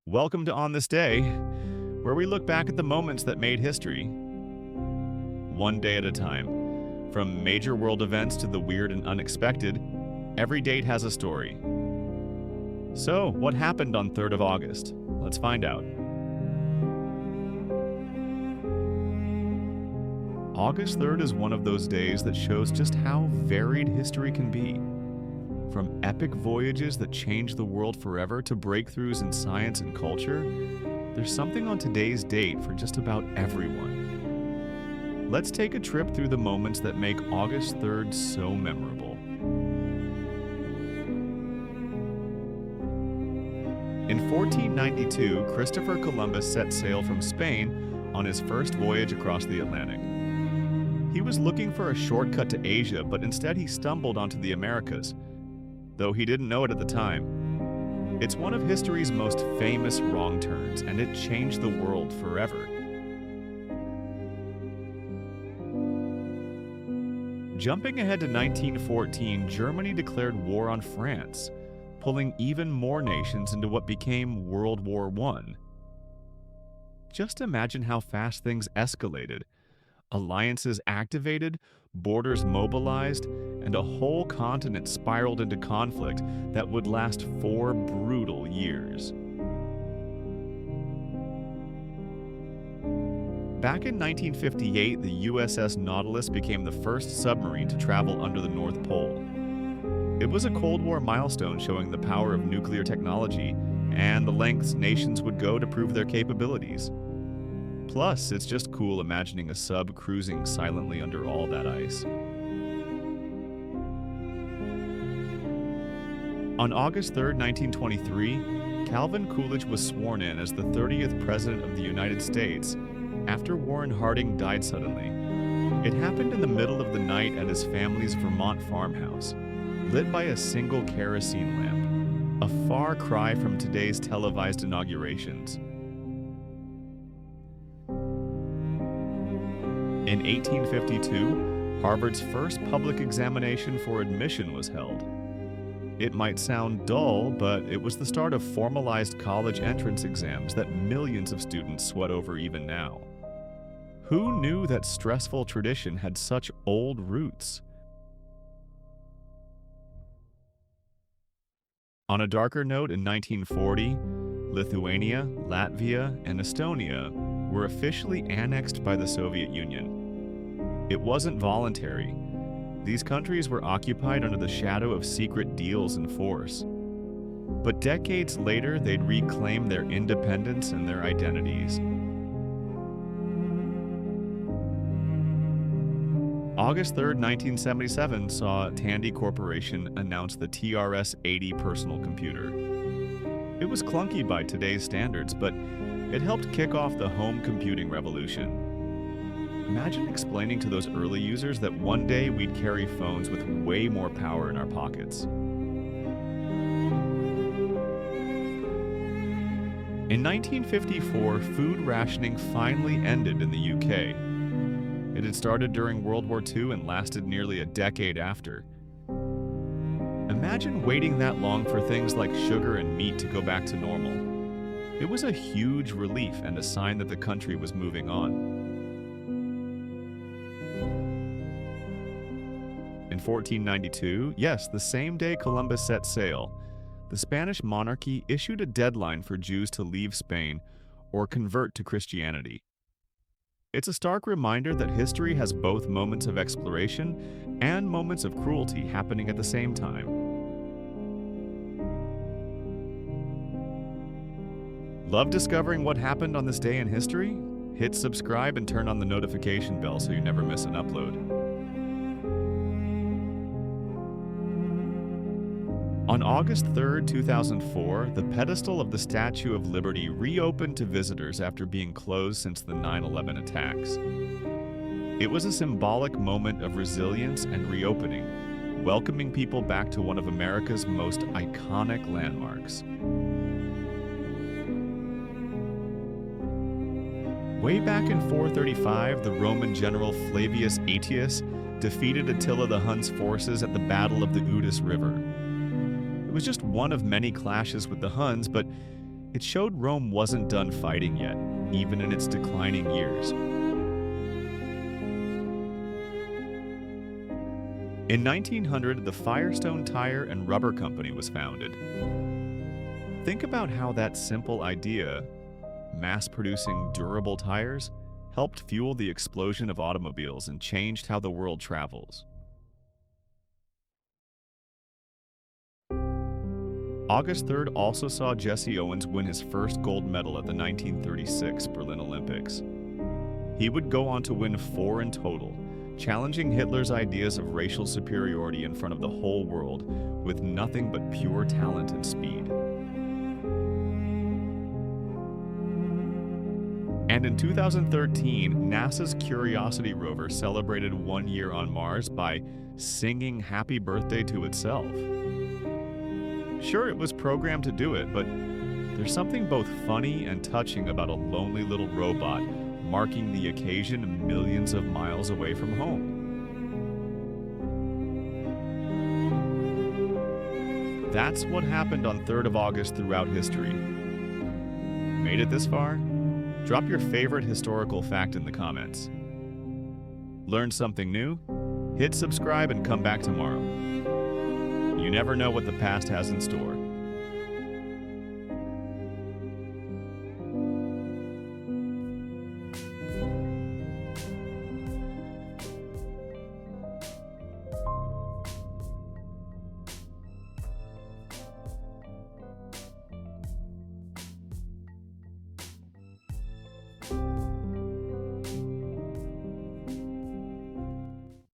Welcome to On This Day, where we look back at the moments that made history, one day at a time. From major world events to the weird and unexpected, every date has a story. So, what happened on 3rd of August? Let's find out. August 3rd is one of those days that shows just how varied history can be. From epic voyages that changed the world forever to breakthroughs in science and culture, there's something on today's date for just about everyone. Let's take a trip through the moments that make August 3rd so memorable. In 1492, Christopher Columbus set sail from Spain on his first voyage across the Atlantic. He was looking for a shortcut to Asia, but instead he stumbled onto the Americas, though he didn't know it at the time. It's one of history's most famous wrong turns, and it changed the world forever. Jumping ahead to 1914, Germany declared war on France, pulling even more nations into what became World War I. Just imagine how fast things escalated. Alliances activated, borders mobilized, and a whole continent spiraled into conflict that would last 4 brutal years. Back in 1958, the USS Nautilus became the first submarine to travel under the North Pole. It was a Cold War milestone showing the power of nuclear technology and the lengths nations would go to prove their capabilities. Plus, it's just cool imagining a sub cruising silently under all that ice. On August 3, 1923, Calvin Coolidge was sworn in as the 30th President of the United States after Warren Harding died suddenly. It happened in the middle of the night at his family's Vermont farmhouse, lit by a single kerosene lamp, a far cry from today's televised inaugurations. In 1852, Harvard's first public examination for admission was held. It might sound dull, but it was the start of formalized college entrance exams that millions of students sweat over even now. Who knew that stressful tradition had such old roots? On a darker note, in 1940, Lithuania, Latvia, and Estonia were officially annexed by the Soviet Union. It wasn't voluntary. These countries were occupied under the shadow of secret deals in force. But decades later, they'd reclaim their independence and their identities. August 3, 1977 saw Tandy Corporation announce the TRS-80 personal computer. It was clunky by today's standards, but it helped kick off the home computing revolution. Imagine explaining to those early users that one day we'd carry phones with way more power in our pockets. In 1954, food rationing finally ended in the UK. It had started during World War II and lasted nearly a decade after. Imagine waiting that long for things like sugar and meat to go back to normal. It was a huge relief and a sign that the country was moving on. In 1492, yes, the same day Columbus set sail, the Spanish monarchy issued a deadline for Jews to leave Spain or convert to Christianity. It's a stark reminder that history has both moments of exploration and moments of cruelty happening at the same time. Love discovering what happened on this day in history? Hit subscribe and turn on the notification bell so you never miss an upload. On August 3, 2004, the pedestal of the Statue of Liberty reopened to visitors after being closed since the 9/11 attacks. It was a symbolic moment of resilience and reopening, welcoming people back to one of America's most iconic landmarks. Way back in 435, the Roman general Flavius Aetius defeated Attila the Hun's forces at the Battle of the Udus River. It was just one of many clashes with the Huns, but It showed Rome wasn't done fighting yet, even in its declining years. In 1900, the Firestone Tire and Rubber Company was founded. Think about how that simple idea, mass-producing durable tires, helped fuel the explosion of automobiles and changed how the world travels. August 3rd also saw Jesse Owens win his first gold medal at the 1936 Berlin Olympics. He would go on to win 4 in total, challenging Hitler's ideas of racial superiority in front of the whole world with nothing but pure talent and speed. And in 2013, NASA's Curiosity rover celebrated 1 year on Mars by singing happy birthday to itself. Sure, it was programmed to do it, but there's something both funny and touching about a lonely little robot marking the occasion millions of miles away from home. That's what happened on 3rd of August throughout history. Made it this far? Drop your favorite historical fact in the comments. Learned something new? Hit subscribe and come back tomorrow. You never know what the past has in store.